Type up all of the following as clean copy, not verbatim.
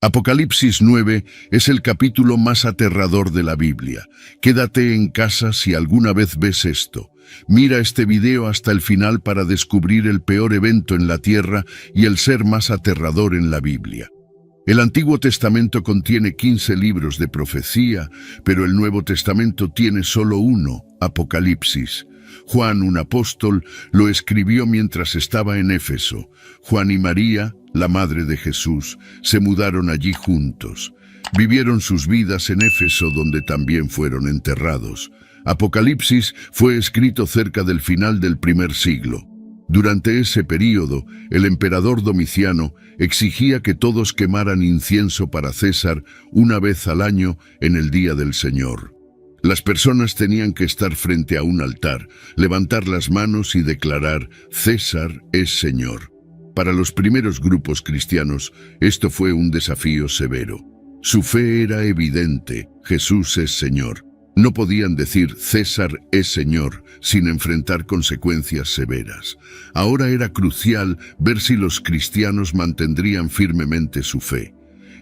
Apocalipsis 9 es el capítulo más aterrador de la Biblia. Quédate en casa si alguna vez ves esto. Mira este video hasta el final para descubrir el peor evento en la tierra y el ser más aterrador en la Biblia. El Antiguo Testamento contiene 15 libros de profecía, pero el Nuevo Testamento tiene solo uno, Apocalipsis. Juan, un apóstol, lo escribió mientras estaba en Éfeso. Juan y María, la madre de Jesús, se mudaron allí juntos. Vivieron sus vidas en Éfeso, donde también fueron enterrados. Apocalipsis fue escrito cerca del final del primer siglo. Durante ese período, el emperador Domiciano exigía que todos quemaran incienso para César una vez al año en el Día del Señor. Las personas tenían que estar frente a un altar, levantar las manos y declarar: «César es Señor». Para los primeros grupos cristianos, esto fue un desafío severo. Su fe era evidente: Jesús es Señor. No podían decir «César es Señor» sin enfrentar consecuencias severas. Ahora era crucial ver si los cristianos mantendrían firmemente su fe.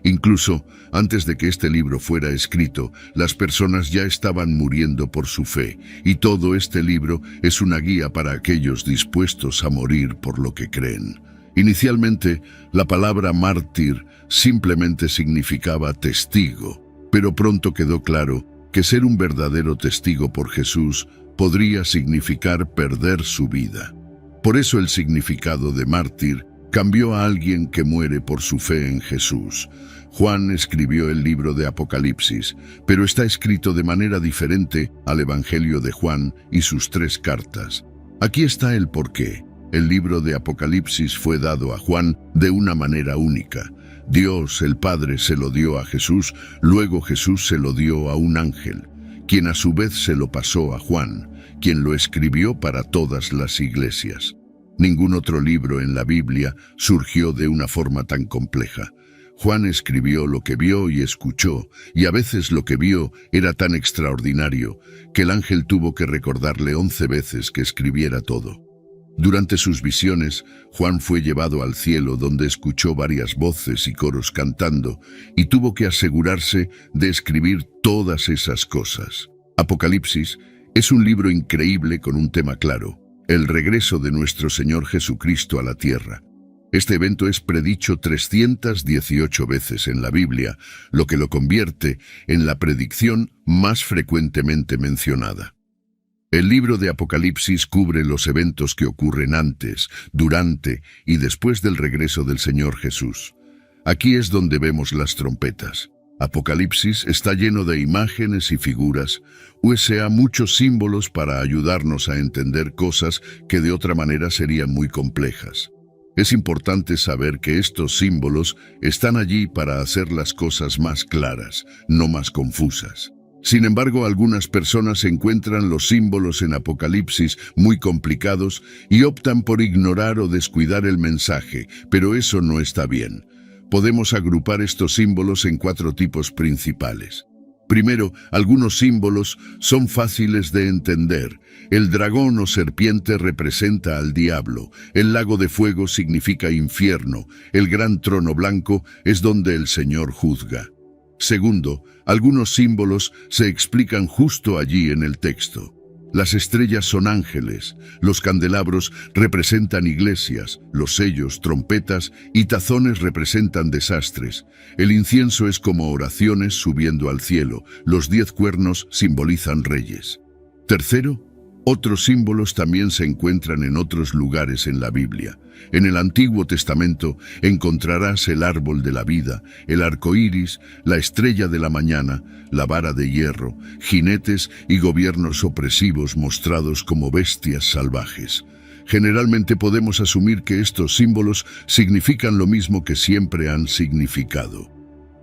Incluso antes de que este libro fuera escrito, las personas ya estaban muriendo por su fe, y todo este libro es una guía para aquellos dispuestos a morir por lo que creen. Inicialmente, la palabra mártir simplemente significaba testigo, pero pronto quedó claro que ser un verdadero testigo por Jesús podría significar perder su vida. Por eso el significado de mártir cambió a alguien que muere por su fe en Jesús. Juan escribió el libro de Apocalipsis, pero está escrito de manera diferente al Evangelio de Juan y sus 3 cartas. Aquí está el porqué. El libro de Apocalipsis fue dado a Juan de una manera única. Dios, el Padre, se lo dio a Jesús, luego Jesús se lo dio a un ángel, quien a su vez se lo pasó a Juan, quien lo escribió para todas las iglesias. Ningún otro libro en la Biblia surgió de una forma tan compleja. Juan escribió lo que vio y escuchó, y a veces lo que vio era tan extraordinario que el ángel tuvo que recordarle 11 veces que escribiera todo. Durante sus visiones, Juan fue llevado al cielo, donde escuchó varias voces y coros cantando, y tuvo que asegurarse de escribir todas esas cosas. Apocalipsis es un libro increíble con un tema claro: el regreso de nuestro Señor Jesucristo a la tierra. Este evento es predicho 318 veces en la Biblia, lo que lo convierte en la predicción más frecuentemente mencionada. El libro de Apocalipsis cubre los eventos que ocurren antes, durante y después del regreso del Señor Jesús. Aquí es donde vemos las trompetas. Apocalipsis está lleno de imágenes y figuras, usa muchos símbolos para ayudarnos a entender cosas que de otra manera serían muy complejas. Es importante saber que estos símbolos están allí para hacer las cosas más claras, no más confusas. Sin embargo, algunas personas encuentran los símbolos en Apocalipsis muy complicados y optan por ignorar o descuidar el mensaje, pero eso no está bien. Podemos agrupar estos símbolos en 4 tipos principales. Primero, algunos símbolos son fáciles de entender. El dragón o serpiente representa al diablo, el lago de fuego significa infierno, el gran trono blanco es donde el Señor juzga. Segundo, algunos símbolos se explican justo allí en el texto. Las estrellas son ángeles, los candelabros representan iglesias, los sellos, trompetas y tazones representan desastres. El incienso es como oraciones subiendo al cielo, los 10 cuernos simbolizan reyes. Tercero, otros símbolos también se encuentran en otros lugares en la Biblia. En el Antiguo Testamento encontrarás el árbol de la vida, el arco iris, la estrella de la mañana, la vara de hierro, jinetes y gobiernos opresivos mostrados como bestias salvajes. Generalmente podemos asumir que estos símbolos significan lo mismo que siempre han significado.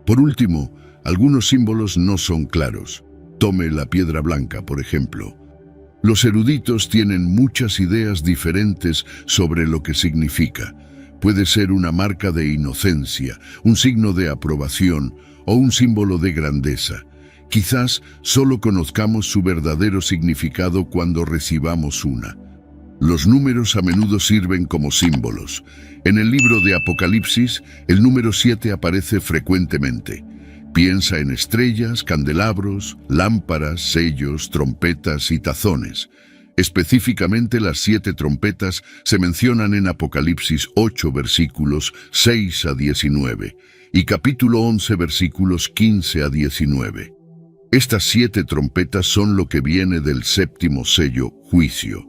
Por último, algunos símbolos no son claros. Tome la piedra blanca, por ejemplo. Los eruditos tienen muchas ideas diferentes sobre lo que significa. Puede ser una marca de inocencia, un signo de aprobación o un símbolo de grandeza. Quizás solo conozcamos su verdadero significado cuando recibamos una. Los números a menudo sirven como símbolos. En el libro de Apocalipsis, el número 7 aparece frecuentemente. Piensa en estrellas, candelabros, lámparas, sellos, trompetas y tazones. Específicamente las 7 trompetas se mencionan en Apocalipsis 8 versículos 6 a 19 y capítulo 11 versículos 15 a 19. Estas 7 trompetas son lo que viene del séptimo sello, juicio.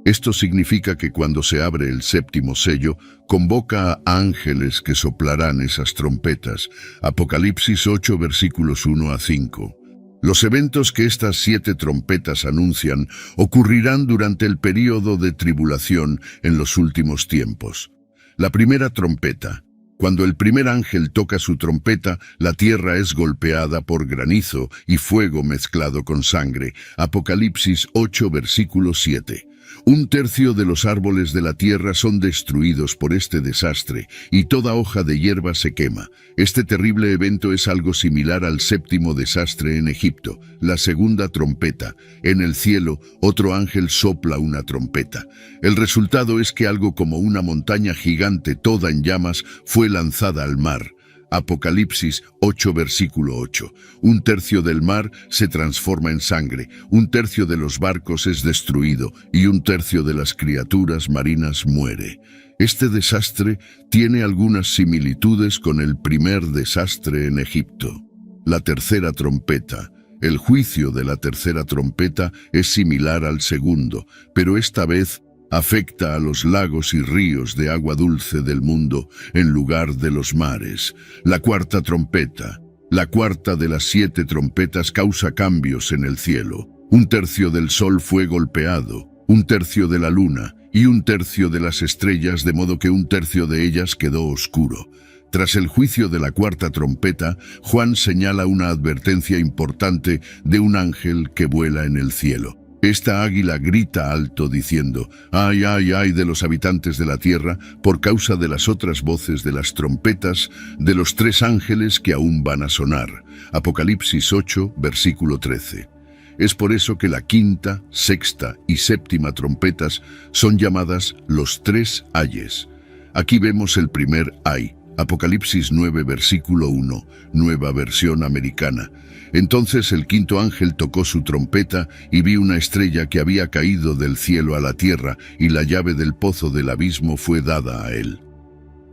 Esto significa que cuando se abre el séptimo sello, convoca a ángeles que soplarán esas trompetas. Apocalipsis 8 versículos 1 a 5. Los eventos que estas 7 trompetas anuncian ocurrirán durante el período de tribulación en los últimos tiempos. La primera trompeta. Cuando el primer ángel toca su trompeta, la tierra es golpeada por granizo y fuego mezclado con sangre. Apocalipsis 8 versículo 7. 1/3 de los árboles de la tierra son destruidos por este desastre y toda hoja de hierba se quema. Este terrible evento es algo similar al séptimo desastre en Egipto, la segunda trompeta. En el cielo, otro ángel sopla una trompeta. El resultado es que algo como una montaña gigante toda en llamas fue lanzada al mar. Apocalipsis 8 versículo 8. 1/3 del mar se transforma en sangre, 1/3 de los barcos es destruido y 1/3 de las criaturas marinas muere. Este desastre tiene algunas similitudes con el primer desastre en Egipto. La tercera trompeta. El juicio de la tercera trompeta es similar al segundo, pero esta vez afecta a los lagos y ríos de agua dulce del mundo en lugar de los mares. La cuarta trompeta. La cuarta de las 7 trompetas causa cambios en el cielo. 1/3 del sol fue golpeado, 1/3 de la luna y 1/3 de las estrellas, de modo que 1/3 de ellas quedó oscuro. Tras el juicio de la cuarta trompeta, Juan señala una advertencia importante de un ángel que vuela en el cielo. Esta águila grita alto diciendo: «Ay, ay, ay de los habitantes de la tierra, por causa de las otras voces de las trompetas de los 3 ángeles que aún van a sonar». Apocalipsis 8, versículo 13. Es por eso que la quinta, sexta y séptima trompetas son llamadas los 3 ayes. Aquí vemos el primer ay. Apocalipsis 9, versículo 1, nueva versión americana. Entonces el quinto ángel tocó su trompeta y vi una estrella que había caído del cielo a la tierra y la llave del pozo del abismo fue dada a él.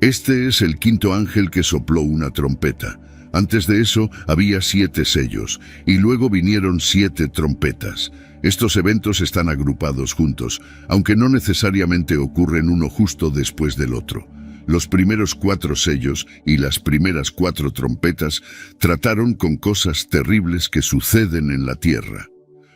Este es el quinto ángel que sopló una trompeta. Antes de eso había 7 sellos y luego vinieron 7 trompetas. Estos eventos están agrupados juntos, aunque no necesariamente ocurren uno justo después del otro. Los primeros 4 sellos y las primeras 4 trompetas trataron con cosas terribles que suceden en la tierra.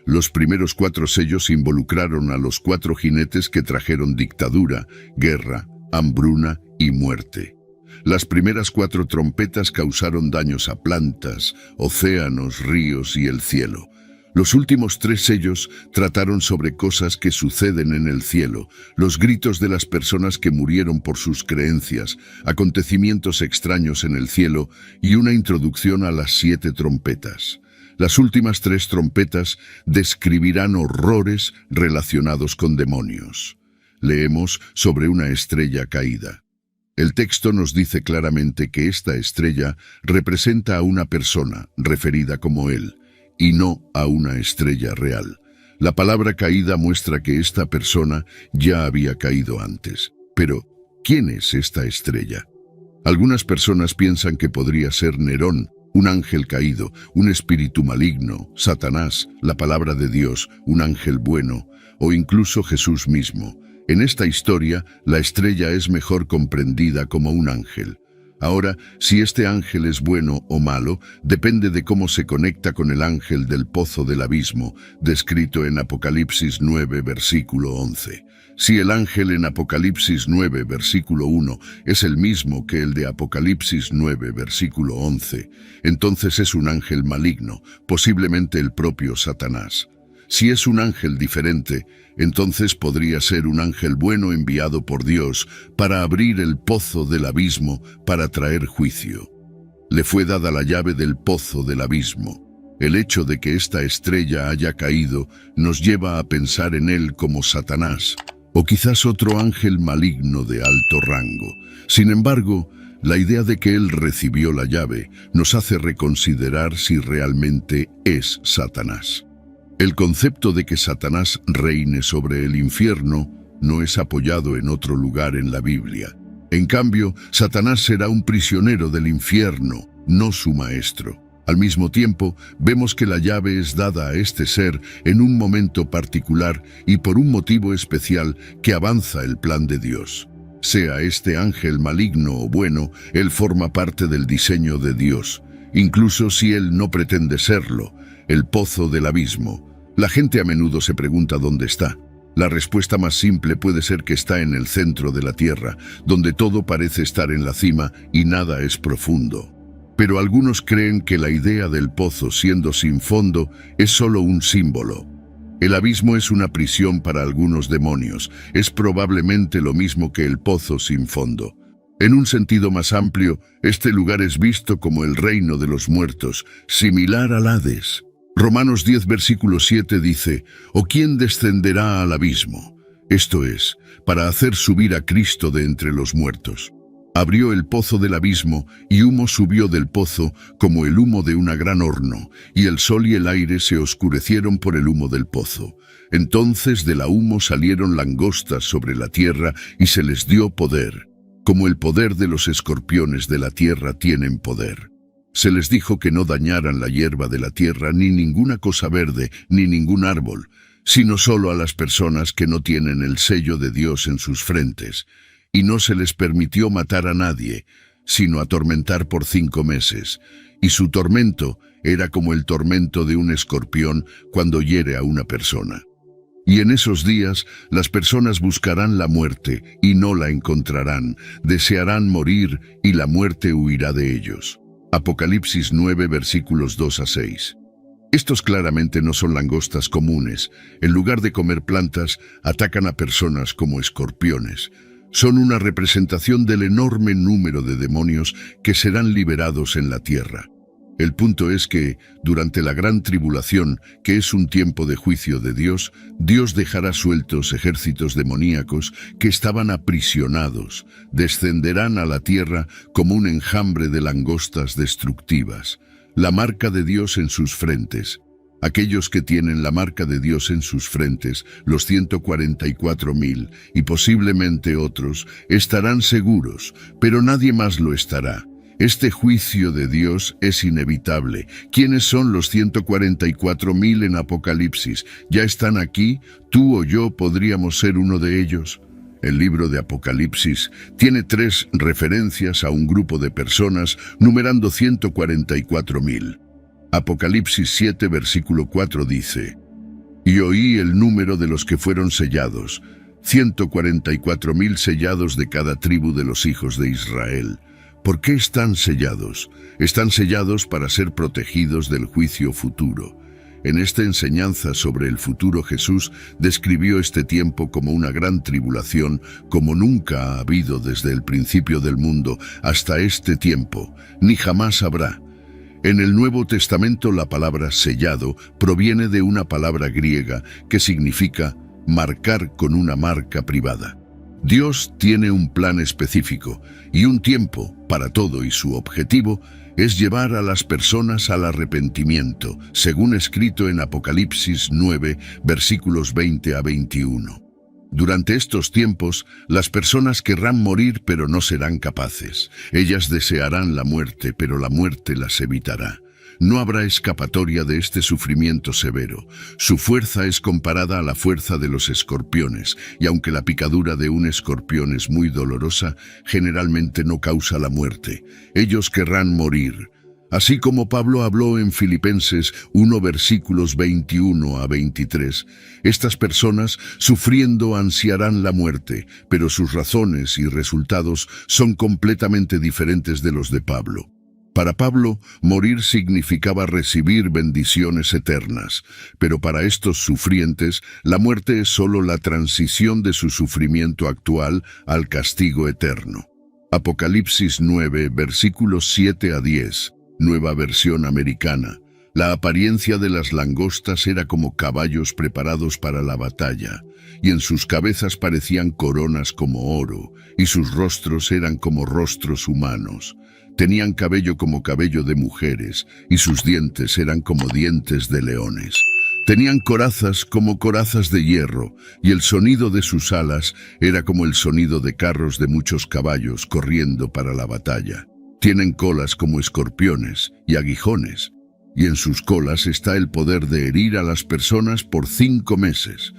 Los primeros 4 sellos involucraron a los 4 jinetes que trajeron dictadura, guerra, hambruna y muerte. Las primeras 4 trompetas causaron daños a plantas, océanos, ríos y el cielo. Los últimos 3 sellos trataron sobre cosas que suceden en el cielo, los gritos de las personas que murieron por sus creencias, acontecimientos extraños en el cielo y una introducción a las 7 trompetas. Las últimas 3 trompetas describirán horrores relacionados con demonios. Leemos sobre una estrella caída. El texto nos dice claramente que esta estrella representa a una persona, referida como él, y no a una estrella real. La palabra caída muestra que esta persona ya había caído antes. Pero, ¿quién es esta estrella? Algunas personas piensan que podría ser Nerón, un ángel caído, un espíritu maligno, Satanás, la palabra de Dios, un ángel bueno, o incluso Jesús mismo. En esta historia, la estrella es mejor comprendida como un ángel. Ahora, si este ángel es bueno o malo, depende de cómo se conecta con el ángel del pozo del abismo, descrito en Apocalipsis 9, versículo 11. Si el ángel en Apocalipsis 9, versículo 1 es el mismo que el de Apocalipsis 9, versículo 11, entonces es un ángel maligno, posiblemente el propio Satanás. Si es un ángel diferente, entonces podría ser un ángel bueno enviado por Dios para abrir el pozo del abismo para traer juicio. Le fue dada la llave del pozo del abismo. El hecho de que esta estrella haya caído nos lleva a pensar en él como Satanás. o quizás otro ángel maligno de alto rango. Sin embargo, la idea de que él recibió la llave nos hace reconsiderar si realmente es Satanás. El concepto de que Satanás reine sobre el infierno no es apoyado en otro lugar en la Biblia. En cambio, Satanás será un prisionero del infierno, no su maestro. Al mismo tiempo, vemos que la llave es dada a este ser en un momento particular y por un motivo especial que avanza el plan de Dios. Sea este ángel maligno o bueno, él forma parte del diseño de Dios, incluso si él no pretende serlo, el pozo del abismo. La gente a menudo se pregunta dónde está. La respuesta más simple puede ser que está en el centro de la tierra, donde todo parece estar en la cima y nada es profundo. Pero algunos creen que la idea del pozo siendo sin fondo es solo un símbolo. El abismo es una prisión para algunos demonios, es probablemente lo mismo que el pozo sin fondo. En un sentido más amplio, este lugar es visto como el reino de los muertos, similar al Hades. Romanos 10, versículo 7 dice, «¿O quién descenderá al abismo?». Esto es, para hacer subir a Cristo de entre los muertos. Abrió el pozo del abismo, y humo subió del pozo como el humo de una gran horno, y el sol y el aire se oscurecieron por el humo del pozo. Entonces de la humo salieron langostas sobre la tierra, y se les dio poder, como el poder de los escorpiones de la tierra tienen poder. Se les dijo que no dañaran la hierba de la tierra, ni ninguna cosa verde, ni ningún árbol, sino solo a las personas que no tienen el sello de Dios en sus frentes. Y no se les permitió matar a nadie, sino atormentar por 5 meses. Y su tormento era como el tormento de un escorpión cuando hiere a una persona. Y en esos días las personas buscarán la muerte y no la encontrarán, desearán morir y la muerte huirá de ellos. Apocalipsis 9, versículos 2 a 6. Estos claramente no son langostas comunes. En lugar de comer plantas, atacan a personas como escorpiones. Son una representación del enorme número de demonios que serán liberados en la tierra. El punto es que, durante la gran tribulación, que es un tiempo de juicio de Dios, Dios dejará sueltos ejércitos demoníacos que estaban aprisionados, descenderán a la tierra como un enjambre de langostas destructivas, la marca de Dios en sus frentes. Aquellos que tienen la marca de Dios en sus frentes, los 144,000 y posiblemente otros, estarán seguros, pero nadie más lo estará. Este juicio de Dios es inevitable. ¿Quiénes son los 144,000 en Apocalipsis? ¿Ya están aquí? ¿Tú o yo podríamos ser uno de ellos? El libro de Apocalipsis tiene 3 referencias a un grupo de personas, numerando 144,000. Apocalipsis 7, versículo 4 dice, «Y oí el número de los que fueron sellados, 144,000 sellados de cada tribu de los hijos de Israel». ¿Por qué están sellados? Están sellados para ser protegidos del juicio futuro. En esta enseñanza sobre el futuro, Jesús describió este tiempo como una gran tribulación, como nunca ha habido desde el principio del mundo hasta este tiempo, ni jamás habrá. En el Nuevo Testamento la palabra sellado proviene de una palabra griega que significa marcar con una marca privada. Dios tiene un plan específico y un tiempo para todo y su objetivo es llevar a las personas al arrepentimiento, según escrito en Apocalipsis 9, versículos 20 a 21. Durante estos tiempos, las personas querrán morir pero no serán capaces. Ellas desearán la muerte, pero la muerte las evitará. No habrá escapatoria de este sufrimiento severo. Su fuerza es comparada a la fuerza de los escorpiones, y aunque la picadura de un escorpión es muy dolorosa, generalmente no causa la muerte. Ellos querrán morir. Así como Pablo habló en Filipenses 1, versículos 21 a 23, estas personas sufriendo ansiarán la muerte, pero sus razones y resultados son completamente diferentes de los de Pablo. Para Pablo, morir significaba recibir bendiciones eternas, pero para estos sufrientes, la muerte es solo la transición de su sufrimiento actual al castigo eterno. Apocalipsis 9, versículos 7 a 10. Nueva versión americana. La apariencia de las langostas era como caballos preparados para la batalla, y en sus cabezas parecían coronas como oro, y sus rostros eran como rostros humanos. Tenían cabello como cabello de mujeres, y sus dientes eran como dientes de leones. Tenían corazas como corazas de hierro, y el sonido de sus alas era como el sonido de carros de muchos caballos corriendo para la batalla. Tienen colas como escorpiones y aguijones, y en sus colas está el poder de herir a las personas por 5 meses.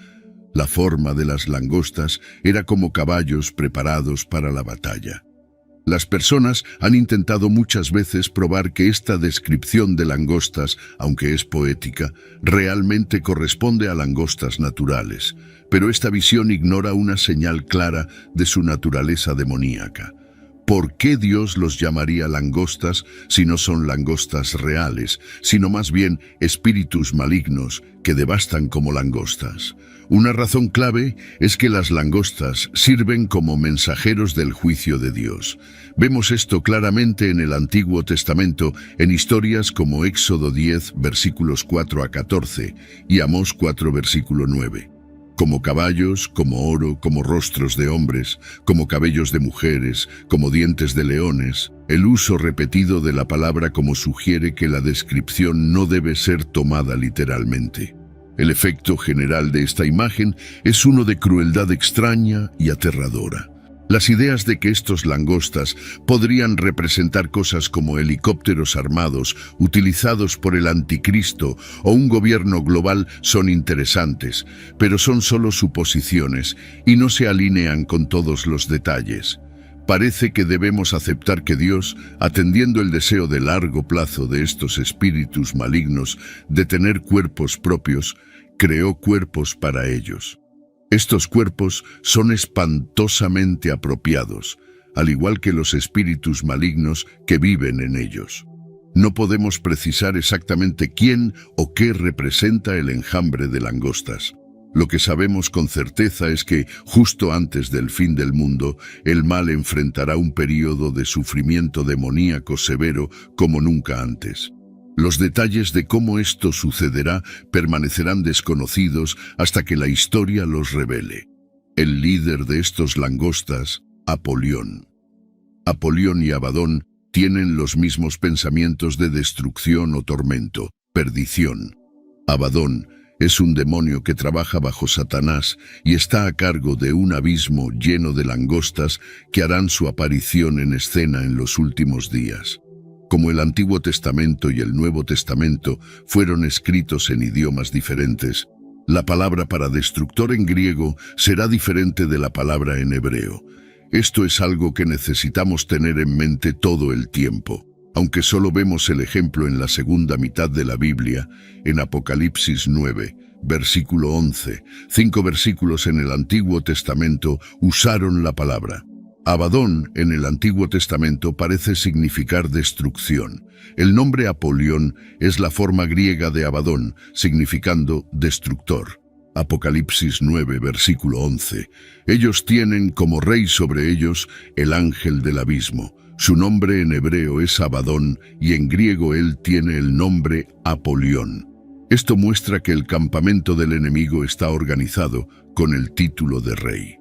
La forma de las langostas era como caballos preparados para la batalla. Las personas han intentado muchas veces probar que esta descripción de langostas, aunque es poética, realmente corresponde a langostas naturales, pero esta visión ignora una señal clara de su naturaleza demoníaca. ¿Por qué Dios los llamaría langostas si no son langostas reales, sino más bien espíritus malignos que devastan como langostas? Una razón clave es que las langostas sirven como mensajeros del juicio de Dios. Vemos esto claramente en el Antiguo Testamento, en historias como Éxodo 10, versículos 4 a 14, y Amós 4, versículo 9. Como caballos, como oro, como rostros de hombres, como cabellos de mujeres, como dientes de leones. El uso repetido de la palabra como sugiere que la descripción no debe ser tomada literalmente. El efecto general de esta imagen es uno de crueldad extraña y aterradora. Las ideas de que estos langostas podrían representar cosas como helicópteros armados utilizados por el anticristo o un gobierno global son interesantes, pero son solo suposiciones y no se alinean con todos los detalles. Parece que debemos aceptar que Dios, atendiendo el deseo de largo plazo de estos espíritus malignos de tener cuerpos propios, creó cuerpos para ellos. Estos cuerpos son espantosamente apropiados, al igual que los espíritus malignos que viven en ellos. No podemos precisar exactamente quién o qué representa el enjambre de langostas. Lo que sabemos con certeza es que, justo antes del fin del mundo, el mal enfrentará un período de sufrimiento demoníaco severo como nunca antes. Los detalles de cómo esto sucederá permanecerán desconocidos hasta que la historia los revele. El líder de estos langostas, Apolión. Apolión y Abadón tienen los mismos pensamientos de destrucción o tormento, perdición. Abadón es un demonio que trabaja bajo Satanás y está a cargo de un abismo lleno de langostas que harán su aparición en escena en los últimos días. Como el Antiguo Testamento y el Nuevo Testamento fueron escritos en idiomas diferentes, la palabra para destructor en griego será diferente de la palabra en hebreo. Esto es algo que necesitamos tener en mente todo el tiempo. Aunque solo vemos el ejemplo en la segunda mitad de la Biblia, en Apocalipsis 9, versículo 11, 5 versículos en el Antiguo Testamento usaron la palabra. Abadón en el Antiguo Testamento parece significar destrucción. El nombre Apolión es la forma griega de Abadón, significando destructor. Apocalipsis 9, versículo 11. Ellos tienen como rey sobre ellos el ángel del abismo. Su nombre en hebreo es Abadón y en griego él tiene el nombre Apolión. Esto muestra que el campamento del enemigo está organizado con el título de rey.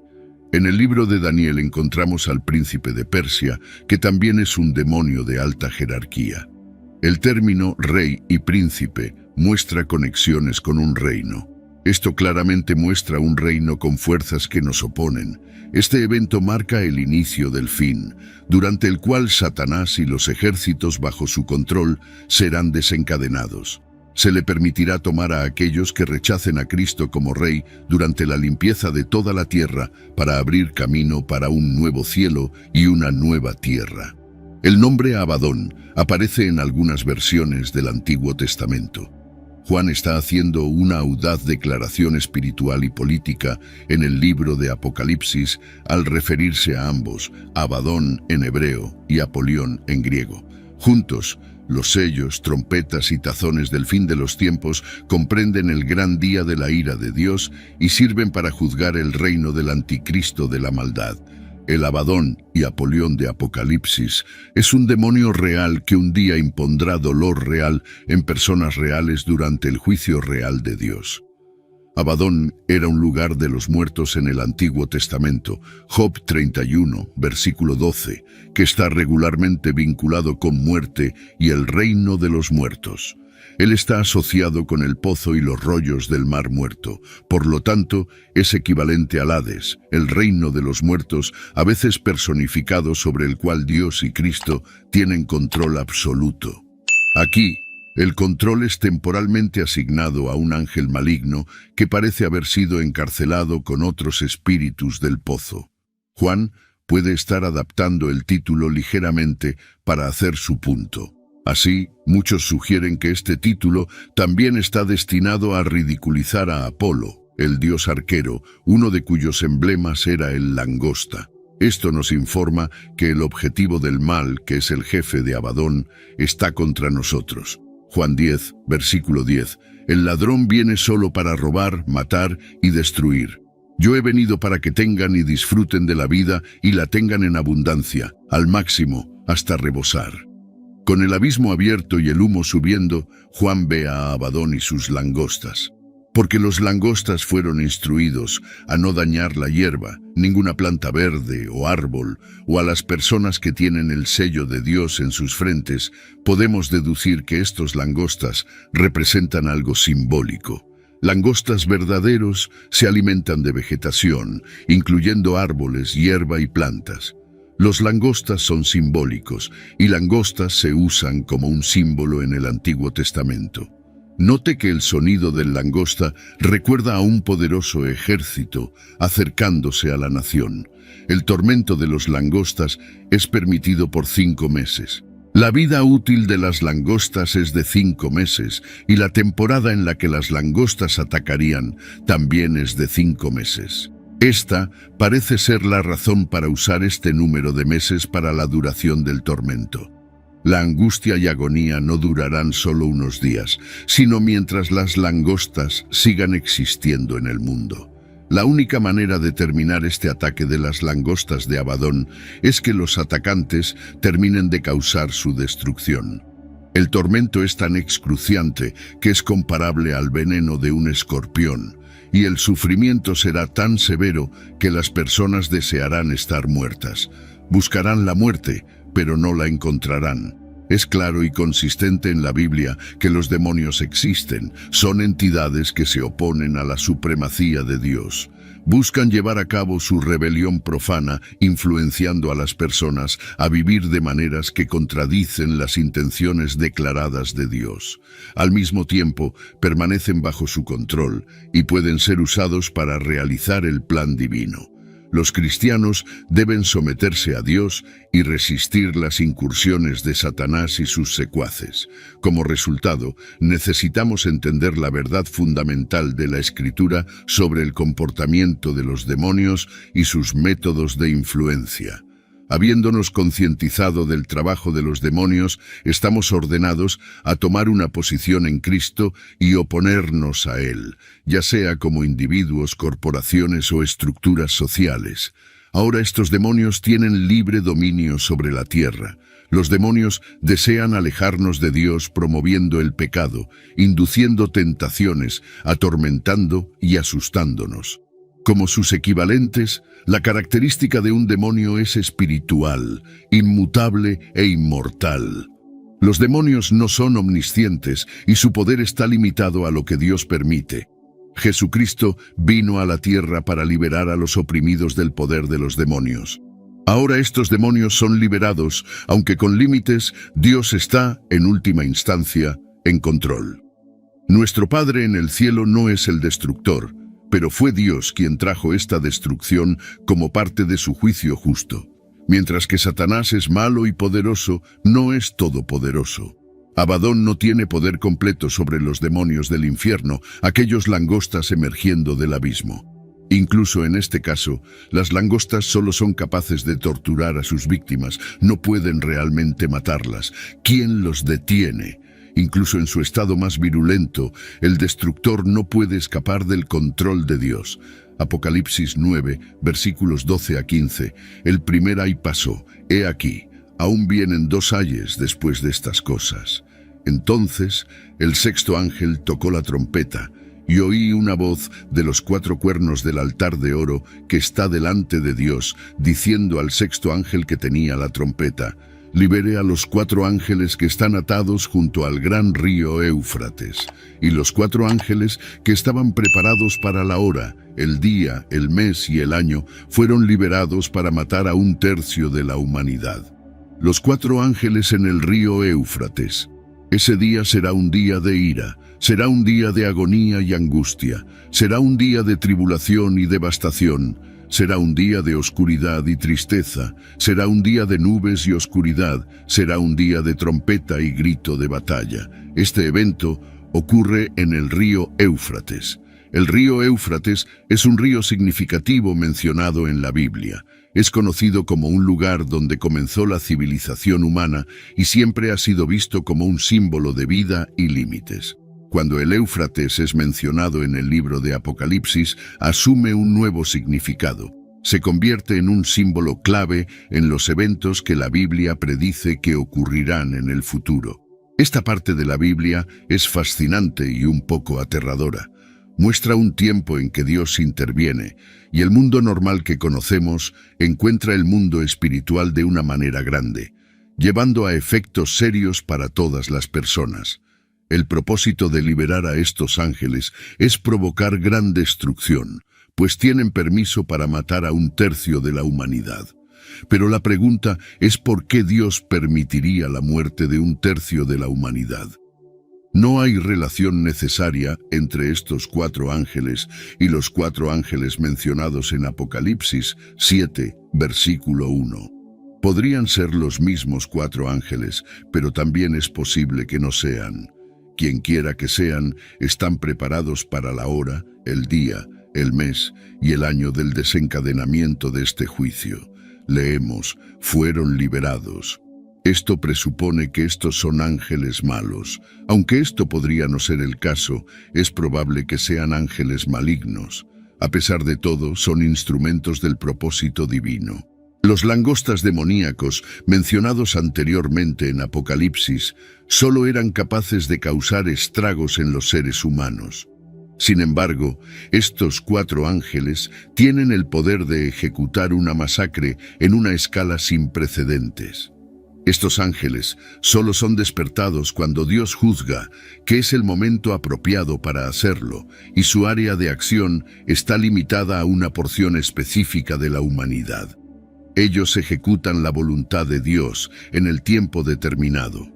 En el libro de Daniel encontramos al príncipe de Persia, que también es un demonio de alta jerarquía. El término rey y príncipe muestra conexiones con un reino. Esto claramente muestra un reino con fuerzas que nos oponen. Este evento marca el inicio del fin, durante el cual Satanás y los ejércitos bajo su control serán desencadenados. Se le permitirá tomar a aquellos que rechacen a Cristo como Rey durante la limpieza de toda la tierra para abrir camino para un nuevo cielo y una nueva tierra. El nombre Abadón aparece en algunas versiones del Antiguo Testamento. Juan está haciendo una audaz declaración espiritual y política en el libro de Apocalipsis al referirse a ambos, Abadón en hebreo y Apolión en griego. Juntos, los sellos, trompetas y tazones del fin de los tiempos comprenden el gran día de la ira de Dios y sirven para juzgar el reino del anticristo de la maldad. El Abadón y Apolión de Apocalipsis es un demonio real que un día impondrá dolor real en personas reales durante el juicio real de Dios. Abadón era un lugar de los muertos en el Antiguo Testamento, Job 31, versículo 12, que está regularmente vinculado con muerte y el reino de los muertos. Él está asociado con el pozo y los rollos del mar muerto. Por lo tanto, es equivalente al Hades, el reino de los muertos, a veces personificado sobre el cual Dios y Cristo tienen control absoluto. Aquí, el control es temporalmente asignado a un ángel maligno que parece haber sido encarcelado con otros espíritus del pozo. Juan puede estar adaptando el título ligeramente para hacer su punto. Así, muchos sugieren que este título también está destinado a ridiculizar a Apolo, el dios arquero, uno de cuyos emblemas era el langosta. Esto nos informa que el objetivo del mal, que es el jefe de Abadón, está contra nosotros. Juan 10, versículo 10. El ladrón viene solo para robar, matar y destruir. Yo he venido para que tengan y disfruten de la vida y la tengan en abundancia, al máximo, hasta rebosar. Con el abismo abierto y el humo subiendo, Juan ve a Abadón y sus langostas. Porque los langostas fueron instruidos a no dañar la hierba, ninguna planta verde o árbol, o a las personas que tienen el sello de Dios en sus frentes, podemos deducir que estos langostas representan algo simbólico. Langostas verdaderos se alimentan de vegetación, incluyendo árboles, hierba y plantas. Los langostas son simbólicos, y langostas se usan como un símbolo en el Antiguo Testamento. Note que el sonido del langosta recuerda a un poderoso ejército acercándose a la nación. El tormento de los langostas es permitido por 5 meses. La vida útil de las langostas es de 5 meses, y la temporada en la que las langostas atacarían también es de 5 meses. Esta parece ser la razón para usar este número de meses para la duración del tormento. La angustia y agonía no durarán solo unos días, sino mientras las langostas sigan existiendo en el mundo. La única manera de terminar este ataque de las langostas de Abadón es que los atacantes terminen de causar su destrucción. El tormento es tan excruciante que es comparable al veneno de un escorpión, y el sufrimiento será tan severo que las personas desearán estar muertas. Buscarán la muerte, pero no la encontrarán. Es claro y consistente en la Biblia que los demonios existen, son entidades que se oponen a la supremacía de Dios. Buscan llevar a cabo su rebelión profana, influenciando a las personas a vivir de maneras que contradicen las intenciones declaradas de Dios. Al mismo tiempo, permanecen bajo su control y pueden ser usados para realizar el plan divino. Los cristianos deben someterse a Dios y resistir las incursiones de Satanás y sus secuaces. Como resultado, necesitamos entender la verdad fundamental de la Escritura sobre el comportamiento de los demonios y sus métodos de influencia. Habiéndonos concientizado del trabajo de los demonios, estamos ordenados a tomar una posición en Cristo y oponernos a Él, ya sea como individuos, corporaciones o estructuras sociales. Ahora estos demonios tienen libre dominio sobre la tierra. Los demonios desean alejarnos de Dios promoviendo el pecado, induciendo tentaciones, atormentando y asustándonos. Como sus equivalentes, la característica de un demonio es espiritual, inmutable e inmortal. Los demonios no son omniscientes y su poder está limitado a lo que Dios permite. Jesucristo vino a la tierra para liberar a los oprimidos del poder de los demonios. Ahora estos demonios son liberados, aunque con límites, Dios está, en última instancia, en control. Nuestro Padre en el cielo no es el destructor, pero fue Dios quien trajo esta destrucción como parte de su juicio justo. Mientras que Satanás es malo y poderoso, no es todopoderoso. Abadón no tiene poder completo sobre los demonios del infierno, aquellos langostas emergiendo del abismo. Incluso en este caso, las langostas solo son capaces de torturar a sus víctimas, no pueden realmente matarlas. ¿Quién los detiene? Incluso en su estado más virulento, el destructor no puede escapar del control de Dios. Apocalipsis 9, versículos 12 a 15. El primer ay pasó, he aquí, aún vienen 2 ayes después de estas cosas. Entonces el sexto ángel tocó la trompeta, y oí una voz de los 4 cuernos del altar de oro que está delante de Dios, diciendo al sexto ángel que tenía la trompeta: libere a los 4 ángeles que están atados junto al gran río Éufrates. Y los 4 ángeles que estaban preparados para la hora, el día, el mes y el año, fueron liberados para matar a 1/3 de la humanidad. Los 4 ángeles en el río Éufrates. Ese día será un día de ira, será un día de agonía y angustia, será un día de tribulación y devastación, será un día de oscuridad y tristeza, será un día de nubes y oscuridad, será un día de trompeta y grito de batalla. Este evento ocurre en el río Éufrates. El río Éufrates es un río significativo mencionado en la Biblia. Es conocido como un lugar donde comenzó la civilización humana y siempre ha sido visto como un símbolo de vida y límites. Cuando el Éufrates es mencionado en el libro de Apocalipsis, asume un nuevo significado. Se convierte en un símbolo clave en los eventos que la Biblia predice que ocurrirán en el futuro. Esta parte de la Biblia es fascinante y un poco aterradora. Muestra un tiempo en que Dios interviene, y el mundo normal que conocemos encuentra el mundo espiritual de una manera grande, llevando a efectos serios para todas las personas. El propósito de liberar a estos ángeles es provocar gran destrucción, pues tienen permiso para matar a 1/3 de la humanidad. Pero la pregunta es ¿por qué Dios permitiría la muerte de 1/3 de la humanidad? No hay relación necesaria entre estos 4 ángeles y los 4 ángeles mencionados en Apocalipsis 7, versículo 1. Podrían ser los mismos 4 ángeles, pero también es posible que no sean. Quienquiera que sean, están preparados para la hora, el día, el mes y el año del desencadenamiento de este juicio. Leemos, fueron liberados. Esto presupone que estos son ángeles malos. Aunque esto podría no ser el caso, es probable que sean ángeles malignos. A pesar de todo, son instrumentos del propósito divino. Los langostas demoníacos, mencionados anteriormente en Apocalipsis, solo eran capaces de causar estragos en los seres humanos. Sin embargo, estos 4 ángeles tienen el poder de ejecutar una masacre en una escala sin precedentes. Estos ángeles solo son despertados cuando Dios juzga que es el momento apropiado para hacerlo, y su área de acción está limitada a una porción específica de la humanidad. Ellos ejecutan la voluntad de Dios en el tiempo determinado.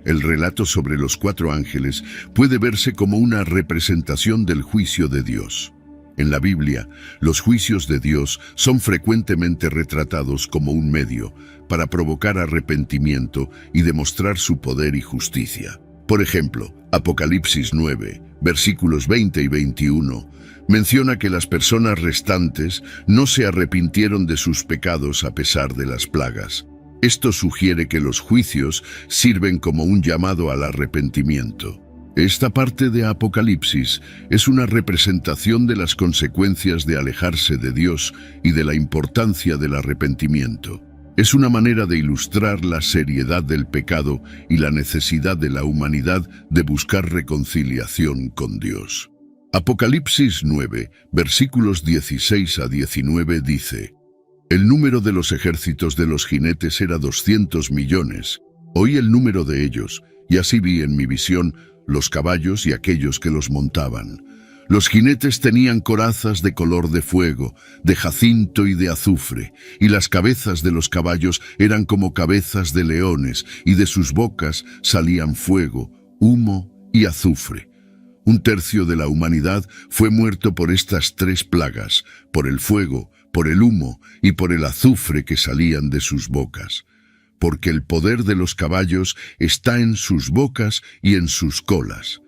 El relato sobre los 4 ángeles puede verse como una representación del juicio de Dios. En la Biblia, los juicios de Dios son frecuentemente retratados como un medio para provocar arrepentimiento y demostrar su poder y justicia. Por ejemplo, Apocalipsis 9, versículos 20 y 21, menciona que las personas restantes no se arrepintieron de sus pecados a pesar de las plagas. Esto sugiere que los juicios sirven como un llamado al arrepentimiento. Esta parte de Apocalipsis es una representación de las consecuencias de alejarse de Dios y de la importancia del arrepentimiento. Es una manera de ilustrar la seriedad del pecado y la necesidad de la humanidad de buscar reconciliación con Dios. Apocalipsis 9, versículos 16 a 19 dice: el número de los ejércitos de los jinetes era 200 millones. Oí el número de ellos, y así vi en mi visión los caballos y aquellos que los montaban. Los jinetes tenían corazas de color de fuego, de jacinto y de azufre, y las cabezas de los caballos eran como cabezas de leones, y de sus bocas salían fuego, humo y azufre. 1/3 de la humanidad fue muerto por estas 3 plagas, por el fuego, por el humo y por el azufre que salían de sus bocas. Porque el poder de los caballos está en sus bocas y en sus colas,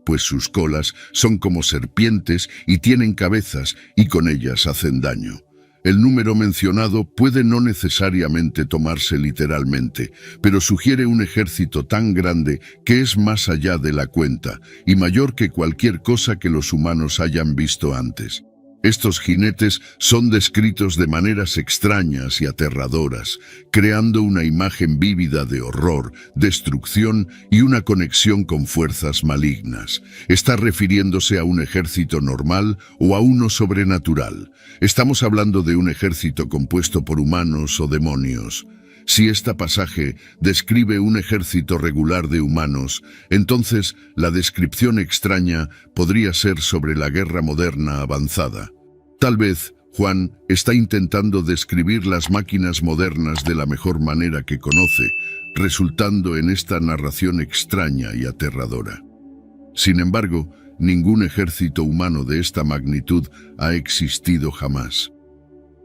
pues sus colas son como serpientes y tienen cabezas, y con ellas hacen daño. El número mencionado puede no necesariamente tomarse literalmente, pero sugiere un ejército tan grande que es más allá de la cuenta y mayor que cualquier cosa que los humanos hayan visto antes. Estos jinetes son descritos de maneras extrañas y aterradoras, creando una imagen vívida de horror, destrucción y una conexión con fuerzas malignas. ¿Está refiriéndose a un ejército normal o a uno sobrenatural? ¿Estamos hablando de un ejército compuesto por humanos o demonios? Si este pasaje describe un ejército regular de humanos, entonces la descripción extraña podría ser sobre la guerra moderna avanzada. Tal vez Juan está intentando describir las máquinas modernas de la mejor manera que conoce, resultando en esta narración extraña y aterradora. Sin embargo, ningún ejército humano de esta magnitud ha existido jamás.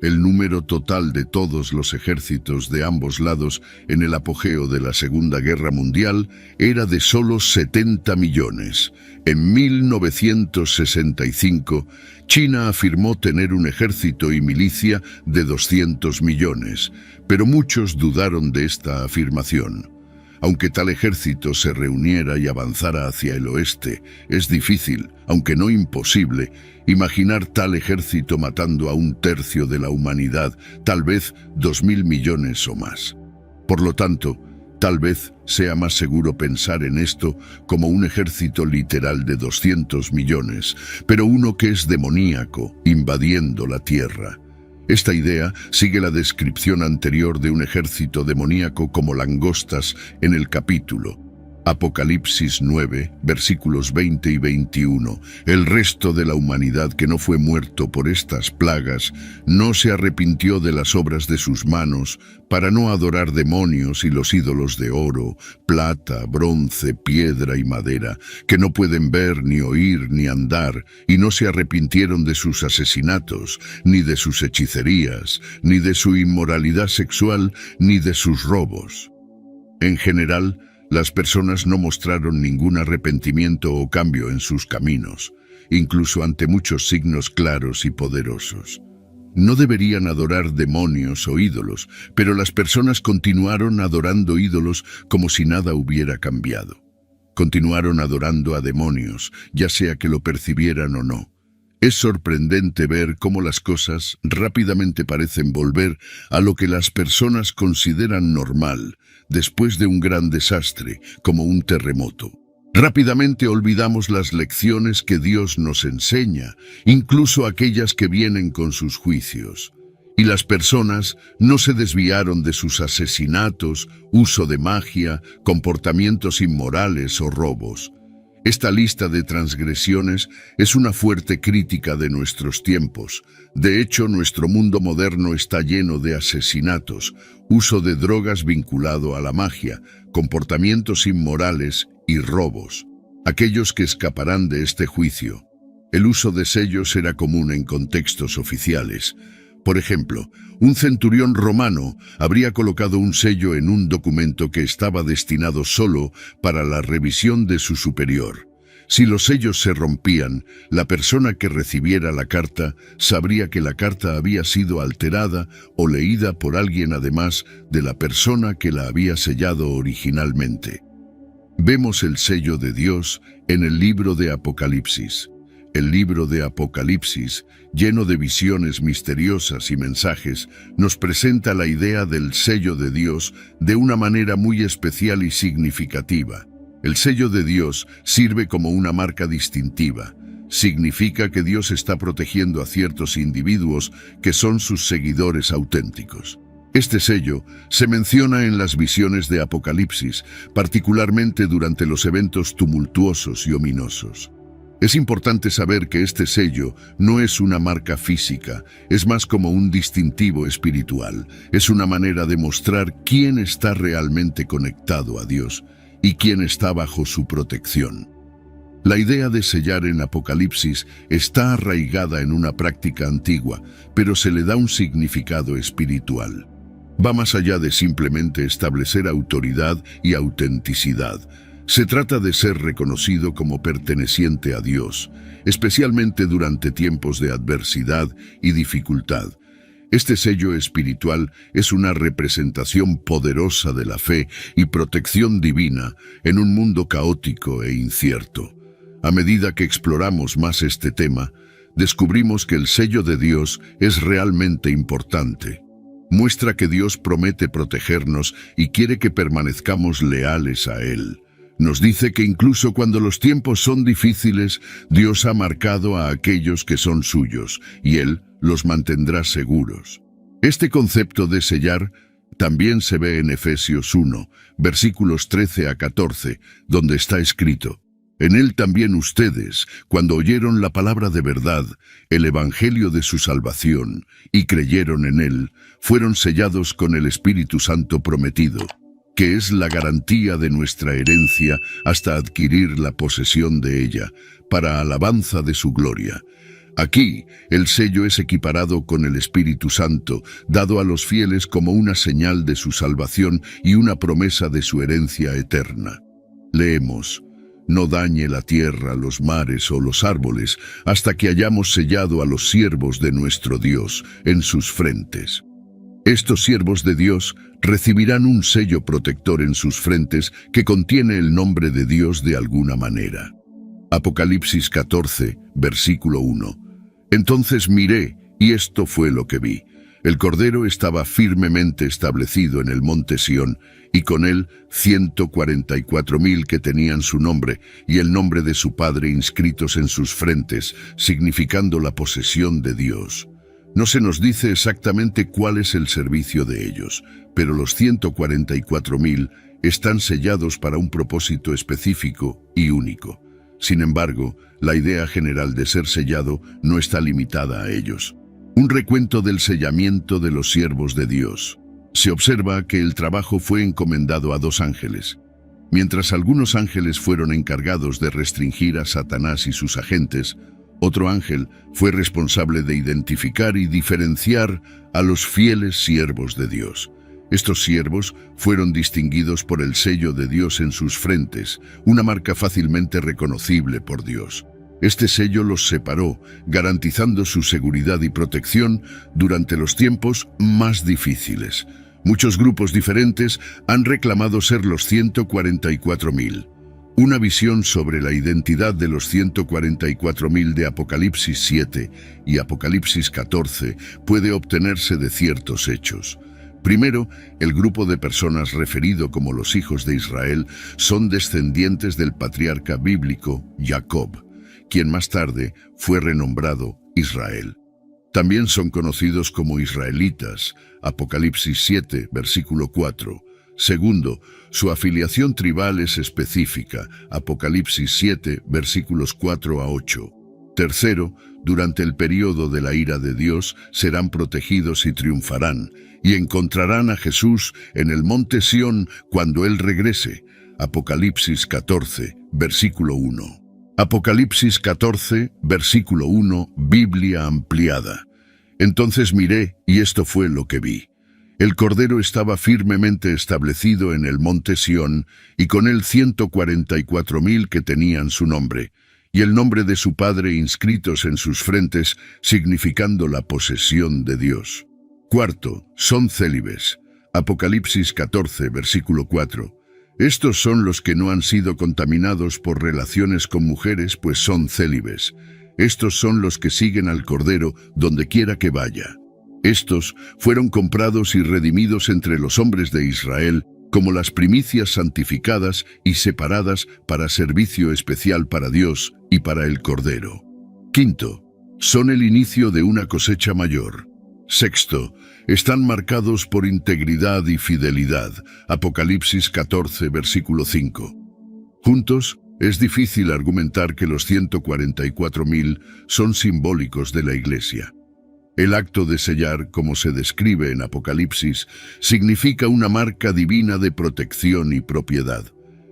El número total de todos los ejércitos de ambos lados en el apogeo de la Segunda Guerra Mundial era de solo 70 millones. En 1965, China afirmó tener un ejército y milicia de 200 millones, pero muchos dudaron de esta afirmación. Aunque tal ejército se reuniera y avanzara hacia el oeste, es difícil, aunque no imposible, imaginar tal ejército matando a un tercio de la humanidad, tal vez 2.000 millones o más. Por lo tanto, tal vez sea más seguro pensar en esto como un ejército literal de 200 millones, pero uno que es demoníaco, invadiendo la tierra. Esta idea sigue la descripción anterior de un ejército demoníaco como langostas en el capítulo Apocalipsis 9, versículos 20 y 21. El resto de la humanidad que no fue muerto por estas plagas no se arrepintió de las obras de sus manos para no adorar demonios y los ídolos de oro, plata, bronce, piedra y madera, que no pueden ver, ni oír, ni andar, y no se arrepintieron de sus asesinatos, ni de sus hechicerías, ni de su inmoralidad sexual, ni de sus robos. En general, las personas no mostraron ningún arrepentimiento o cambio en sus caminos, incluso ante muchos signos claros y poderosos. No deberían adorar demonios o ídolos, pero las personas continuaron adorando ídolos como si nada hubiera cambiado. Continuaron adorando a demonios, ya sea que lo percibieran o no. Es sorprendente ver cómo las cosas rápidamente parecen volver a lo que las personas consideran normal, después de un gran desastre, como un terremoto. Rápidamente olvidamos las lecciones que Dios nos enseña, incluso aquellas que vienen con sus juicios. Y las personas no se desviaron de sus asesinatos, uso de magia, comportamientos inmorales o robos. Esta lista de transgresiones es una fuerte crítica de nuestros tiempos. De hecho, nuestro mundo moderno está lleno de asesinatos, uso de drogas vinculado a la magia, comportamientos inmorales y robos. Aquellos que escaparán de este juicio. El uso de sellos era común en contextos oficiales. Por ejemplo, un centurión romano habría colocado un sello en un documento que estaba destinado solo para la revisión de su superior. Si los sellos se rompían, la persona que recibiera la carta sabría que la carta había sido alterada o leída por alguien además de la persona que la había sellado originalmente. Vemos el sello de Dios en el libro de Apocalipsis. El libro de Apocalipsis, lleno de visiones misteriosas y mensajes, nos presenta la idea del sello de Dios de una manera muy especial y significativa. El sello de Dios sirve como una marca distintiva. Significa que Dios está protegiendo a ciertos individuos que son sus seguidores auténticos. Este sello se menciona en las visiones de Apocalipsis, particularmente durante los eventos tumultuosos y ominosos. Es importante saber que este sello no es una marca física, es más como un distintivo espiritual. Es una manera de mostrar quién está realmente conectado a Dios y quién está bajo su protección. La idea de sellar en Apocalipsis está arraigada en una práctica antigua, pero se le da un significado espiritual. Va más allá de simplemente establecer autoridad y autenticidad. Se trata de ser reconocido como perteneciente a Dios, especialmente durante tiempos de adversidad y dificultad. Este sello espiritual es una representación poderosa de la fe y protección divina en un mundo caótico e incierto. A medida que exploramos más este tema, descubrimos que el sello de Dios es realmente importante. Muestra que Dios promete protegernos y quiere que permanezcamos leales a Él. Nos dice que incluso cuando los tiempos son difíciles, Dios ha marcado a aquellos que son suyos, y Él los mantendrá seguros. Este concepto de sellar también se ve en Efesios 1, versículos 13 a 14, donde está escrito: en Él también ustedes, cuando oyeron la palabra de verdad, el evangelio de su salvación, y creyeron en Él, fueron sellados con el Espíritu Santo prometido, que es la garantía de nuestra herencia hasta adquirir la posesión de ella, para alabanza de su gloria. Aquí, el sello es equiparado con el Espíritu Santo, dado a los fieles como una señal de su salvación y una promesa de su herencia eterna. Leemos: no dañe la tierra, los mares o los árboles, hasta que hayamos sellado a los siervos de nuestro Dios en sus frentes. Estos siervos de Dios recibirán un sello protector en sus frentes que contiene el nombre de Dios de alguna manera. Apocalipsis 14, versículo 1. Entonces miré, y esto fue lo que vi. El Cordero estaba firmemente establecido en el monte Sión, y con él 144,000 que tenían su nombre y el nombre de su Padre inscritos en sus frentes, significando la posesión de Dios. No se nos dice exactamente cuál es el servicio de ellos, pero los 144,000 están sellados para un propósito específico y único. Sin embargo, la idea general de ser sellado no está limitada a ellos. Un recuento del sellamiento de los siervos de Dios. Se observa que el trabajo fue encomendado a 2 ángeles. Mientras algunos ángeles fueron encargados de restringir a Satanás y sus agentes, otro ángel fue responsable de identificar y diferenciar a los fieles siervos de Dios. Estos siervos fueron distinguidos por el sello de Dios en sus frentes, una marca fácilmente reconocible por Dios. Este sello los separó, garantizando su seguridad y protección durante los tiempos más difíciles. Muchos grupos diferentes han reclamado ser los 144,000. Una visión sobre la identidad de los 144,000 de Apocalipsis 7 y Apocalipsis 14 puede obtenerse de ciertos hechos. Primero, el grupo de personas referido como los hijos de Israel son descendientes del patriarca bíblico Jacob, quien más tarde fue renombrado Israel. También son conocidos como israelitas, Apocalipsis 7, versículo 4. Segundo, su afiliación tribal es específica, Apocalipsis 7, versículos 4 a 8. Tercero, durante el período de la ira de Dios serán protegidos y triunfarán, y encontrarán a Jesús en el monte Sión cuando Él regrese, Apocalipsis 14, versículo 1. Apocalipsis 14, versículo 1, Biblia ampliada. Entonces miré, y esto fue lo que vi. El Cordero estaba firmemente establecido en el monte Sión, y con él 144,000 que tenían su nombre, y el nombre de su Padre inscritos en sus frentes, significando la posesión de Dios. Cuarto, son célibes. Apocalipsis 14, versículo 4. Estos son los que no han sido contaminados por relaciones con mujeres, pues son célibes. Estos son los que siguen al Cordero donde quiera que vaya. Estos fueron comprados y redimidos entre los hombres de Israel como las primicias santificadas y separadas para servicio especial para Dios y para el Cordero. Quinto, son el inicio de una cosecha mayor. Sexto, están marcados por integridad y fidelidad. Apocalipsis 14, versículo 5. Juntos, es difícil argumentar que los 144,000 son simbólicos de la Iglesia. El acto de sellar, como se describe en Apocalipsis, significa una marca divina de protección y propiedad.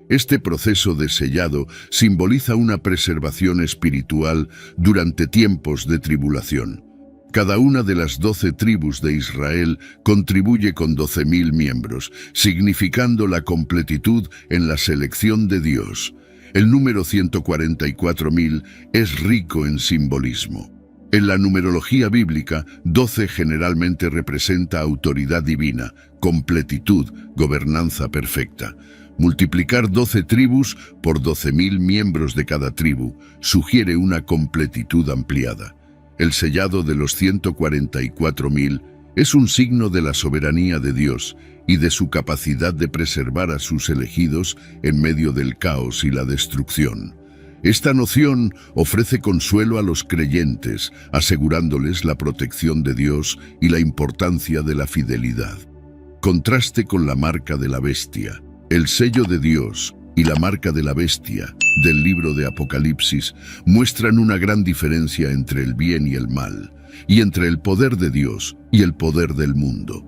Este proceso de sellado simboliza una preservación espiritual durante tiempos de tribulación. Cada una de las 12 tribus de Israel contribuye con 12,000 miembros, significando la completitud en la selección de Dios. El número 144,000 es rico en simbolismo. En la numerología bíblica, 12 generalmente representa autoridad divina, completitud, gobernanza perfecta. Multiplicar 12 tribus por 12,000 miembros de cada tribu sugiere una completitud ampliada. El sellado de los 144.000 es un signo de la soberanía de Dios y de su capacidad de preservar a sus elegidos en medio del caos y la destrucción. Esta noción ofrece consuelo a los creyentes, asegurándoles la protección de Dios y la importancia de la fidelidad. Contraste con la marca de la bestia. El sello de Dios y la marca de la bestia del libro de Apocalipsis muestran una gran diferencia entre el bien y el mal, y entre el poder de Dios y el poder del mundo.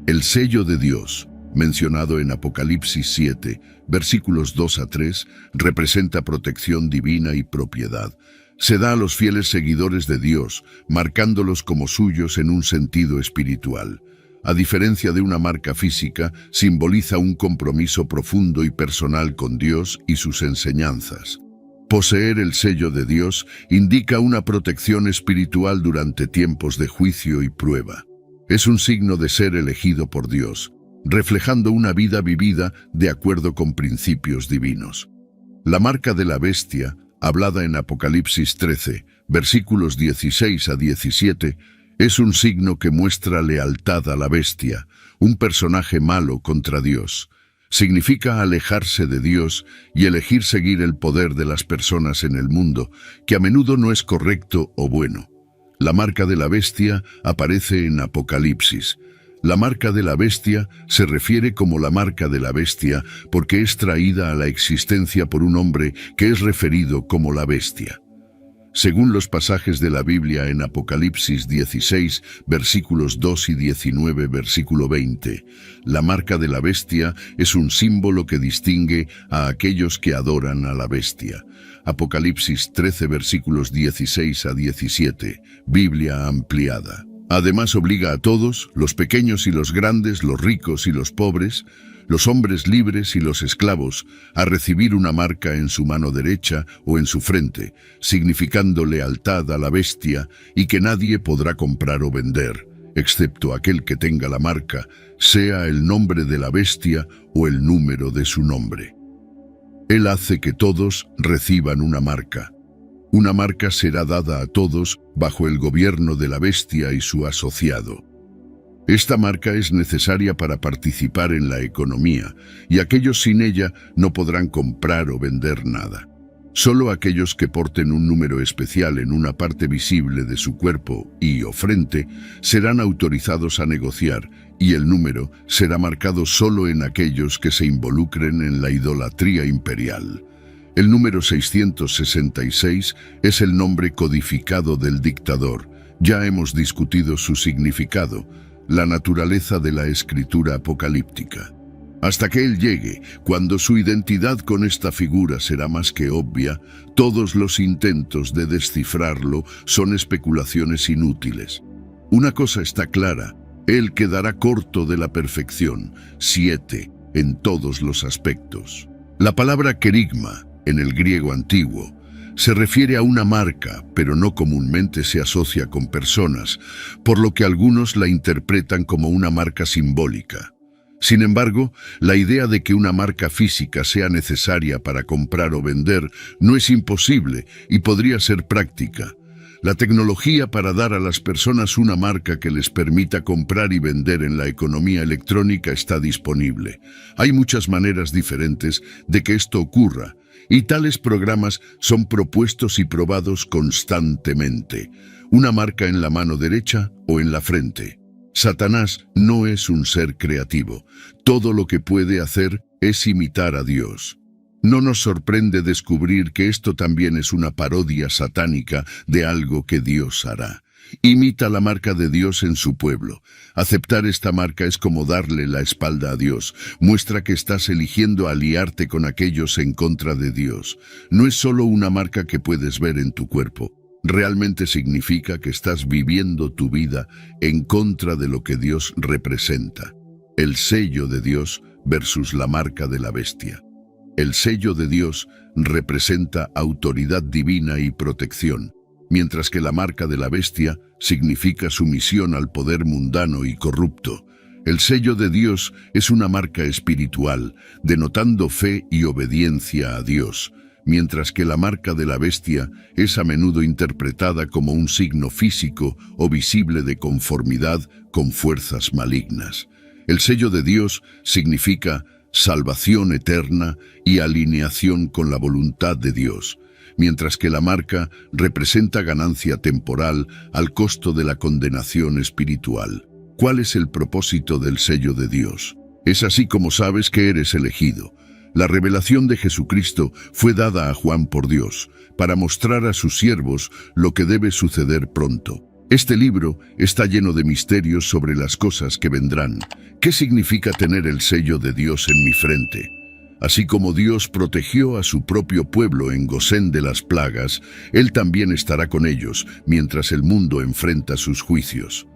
El sello de Dios, mencionado en Apocalipsis 7, versículos 2 a 3, representa protección divina y propiedad. Se da a los fieles seguidores de Dios, marcándolos como suyos en un sentido espiritual. A diferencia de una marca física, simboliza un compromiso profundo y personal con Dios y sus enseñanzas. Poseer el sello de Dios indica una protección espiritual durante tiempos de juicio y prueba. Es un signo de ser elegido por Dios, reflejando una vida vivida de acuerdo con principios divinos. La marca de la bestia, hablada en Apocalipsis 13, versículos 16 a 17, es un signo que muestra lealtad a la bestia, un personaje malo contra Dios. Significa alejarse de Dios y elegir seguir el poder de las personas en el mundo, que a menudo no es correcto o bueno. La marca de la bestia aparece en Apocalipsis. La marca de la bestia se refiere como la marca de la bestia porque es traída a la existencia por un hombre que es referido como la bestia. Según los pasajes de la Biblia en Apocalipsis 16, versículos 2 y 19, versículo 20, la marca de la bestia es un símbolo que distingue a aquellos que adoran a la bestia. Apocalipsis 13, versículos 16 a 17, Biblia ampliada. Además obliga a todos, los pequeños y los grandes, los ricos y los pobres, los hombres libres y los esclavos, a recibir una marca en su mano derecha o en su frente, significando lealtad a la bestia y que nadie podrá comprar o vender, excepto aquel que tenga la marca, sea el nombre de la bestia o el número de su nombre. Él hace que todos reciban una marca. Una marca será dada a todos bajo el gobierno de la bestia y su asociado. Esta marca es necesaria para participar en la economía, y aquellos sin ella no podrán comprar o vender nada. Solo aquellos que porten un número especial en una parte visible de su cuerpo y o frente serán autorizados a negociar, y el número será marcado solo en aquellos que se involucren en la idolatría imperial. El número 666 es el nombre codificado del dictador. Ya hemos discutido su significado, la naturaleza de la escritura apocalíptica. Hasta que él llegue, cuando su identidad con esta figura será más que obvia, todos los intentos de descifrarlo son especulaciones inútiles. Una cosa está clara, él quedará corto de la perfección, 7, en todos los aspectos. La palabra querigma, en el griego antiguo, se refiere a una marca, pero no comúnmente se asocia con personas, por lo que algunos la interpretan como una marca simbólica. Sin embargo, la idea de que una marca física sea necesaria para comprar o vender no es imposible y podría ser práctica. La tecnología para dar a las personas una marca que les permita comprar y vender en la economía electrónica está disponible. Hay muchas maneras diferentes de que esto ocurra, y tales programas son propuestos y probados constantemente. Una marca en la mano derecha o en la frente. Satanás no es un ser creativo. Todo lo que puede hacer es imitar a Dios. No nos sorprende descubrir que esto también es una parodia satánica de algo que Dios hará. Imita la marca de Dios en su pueblo. Aceptar esta marca es como darle la espalda a Dios. Muestra que estás eligiendo aliarte con aquellos en contra de Dios. No es solo una marca que puedes ver en tu cuerpo. Realmente significa que estás viviendo tu vida en contra de lo que Dios representa. El sello de Dios versus la marca de la bestia. El sello de Dios representa autoridad divina y protección, mientras que la marca de la bestia significa sumisión al poder mundano y corrupto. El sello de Dios es una marca espiritual, denotando fe y obediencia a Dios, mientras que la marca de la bestia es a menudo interpretada como un signo físico o visible de conformidad con fuerzas malignas. El sello de Dios significa salvación eterna y alineación con la voluntad de Dios, mientras que la marca representa ganancia temporal al costo de la condenación espiritual. ¿Cuál es el propósito del sello de Dios? Es así como sabes que eres elegido. La revelación de Jesucristo fue dada a Juan por Dios, para mostrar a sus siervos lo que debe suceder pronto. Este libro está lleno de misterios sobre las cosas que vendrán. ¿Qué significa tener el sello de Dios en mi frente? Así como Dios protegió a su propio pueblo en Gosén de las plagas, Él también estará con ellos mientras el mundo enfrenta sus juicios.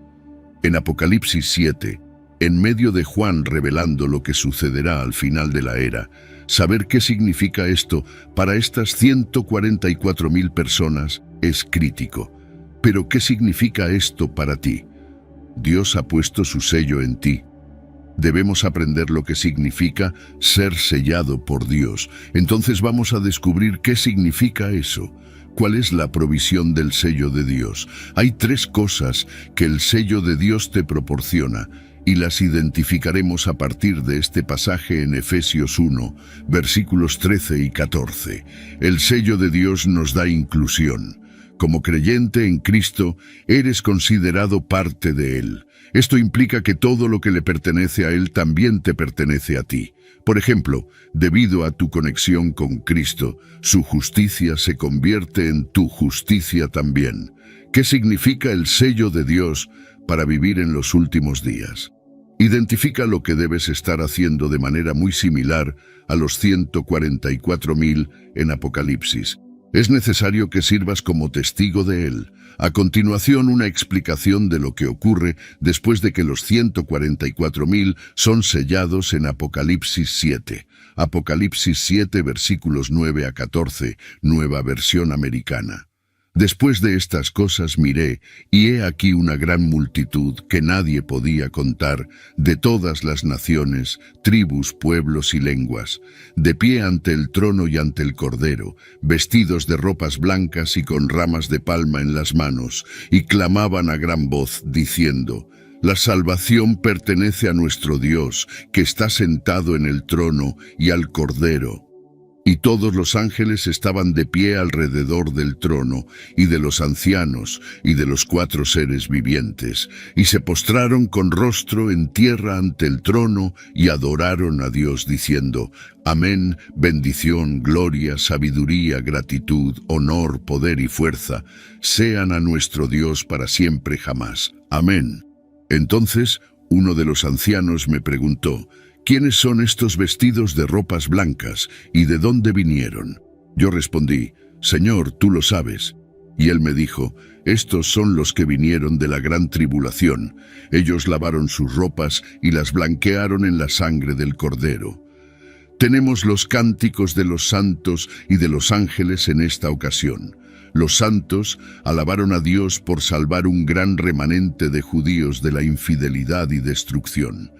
En Apocalipsis 7, en medio de Juan revelando lo que sucederá al final de la era, saber qué significa esto para estas 144.000 personas es crítico. Pero ¿qué significa esto para ti? Dios ha puesto su sello en ti. Debemos aprender lo que significa ser sellado por Dios. Entonces vamos a descubrir qué significa eso. ¿Cuál es la provisión del sello de Dios? Hay 3 cosas que el sello de Dios te proporciona, y las identificaremos a partir de este pasaje en Efesios 1, versículos 13 y 14. El sello de Dios nos da inclusión. Como creyente en Cristo, eres considerado parte de Él. Esto implica que todo lo que le pertenece a Él también te pertenece a ti. Por ejemplo, debido a tu conexión con Cristo, su justicia se convierte en tu justicia también. ¿Qué significa el sello de Dios para vivir en los últimos días? Identifica lo que debes estar haciendo de manera muy similar a los 144.000 en Apocalipsis. Es necesario que sirvas como testigo de Él. A continuación, una explicación de lo que ocurre después de que los 144.000 son sellados en Apocalipsis 7. Apocalipsis 7, versículos 9 a 14, Nueva Versión Americana. Después de estas cosas miré, y he aquí una gran multitud que nadie podía contar, de todas las naciones, tribus, pueblos y lenguas, de pie ante el trono y ante el Cordero, vestidos de ropas blancas y con ramas de palma en las manos, y clamaban a gran voz, diciendo: La salvación pertenece a nuestro Dios, que está sentado en el trono, y al Cordero. Y todos los ángeles estaban de pie alrededor del trono, y de los ancianos, y de los 4 seres vivientes, y se postraron con rostro en tierra ante el trono, y adoraron a Dios, diciendo: Amén, bendición, gloria, sabiduría, gratitud, honor, poder y fuerza, sean a nuestro Dios para siempre jamás. Amén. Entonces, uno de los ancianos me preguntó: ¿Quiénes son estos vestidos de ropas blancas y de dónde vinieron? Yo respondí: Señor, tú lo sabes. Y él me dijo: Estos son los que vinieron de la gran tribulación. Ellos lavaron sus ropas y las blanquearon en la sangre del Cordero. Tenemos los cánticos de los santos y de los ángeles en esta ocasión. Los santos alabaron a Dios por salvar un gran remanente de judíos de la infidelidad y destrucción.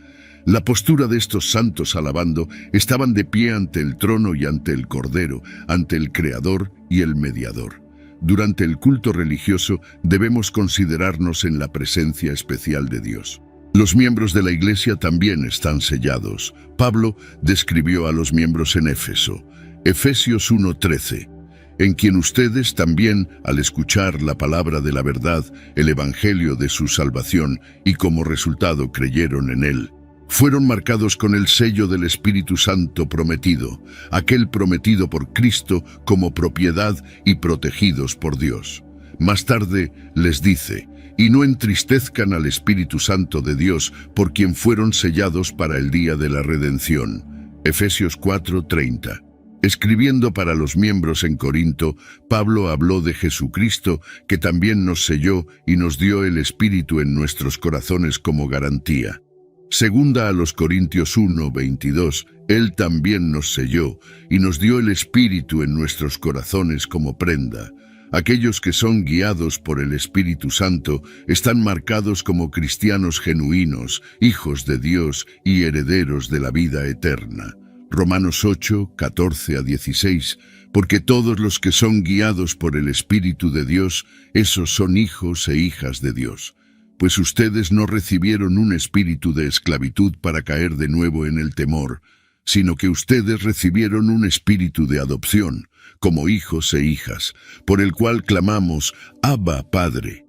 La postura de estos santos alabando estaban de pie ante el trono y ante el Cordero, ante el Creador y el Mediador. Durante el culto religioso debemos considerarnos en la presencia especial de Dios. Los miembros de la Iglesia también están sellados. Pablo describió a los miembros en Éfeso. Efesios 1:13. En quien ustedes también, al escuchar la palabra de la verdad, el evangelio de su salvación, y como resultado creyeron en él, fueron marcados con el sello del Espíritu Santo prometido, aquel prometido por Cristo como propiedad y protegidos por Dios. Más tarde les dice: y no entristezcan al Espíritu Santo de Dios, por quien fueron sellados para el día de la redención. Efesios 4:30. Escribiendo para los miembros en Corinto, Pablo habló de Jesucristo, que también nos selló y nos dio el Espíritu en nuestros corazones como garantía. Segunda a los Corintios 1:22, Él también nos selló y nos dio el Espíritu en nuestros corazones como prenda. Aquellos que son guiados por el Espíritu Santo están marcados como cristianos genuinos, hijos de Dios y herederos de la vida eterna. Romanos 8:14 a 16, porque todos los que son guiados por el Espíritu de Dios, esos son hijos e hijas de Dios. Pues ustedes no recibieron un espíritu de esclavitud para caer de nuevo en el temor, sino que ustedes recibieron un espíritu de adopción, como hijos e hijas, por el cual clamamos, Abba, Padre.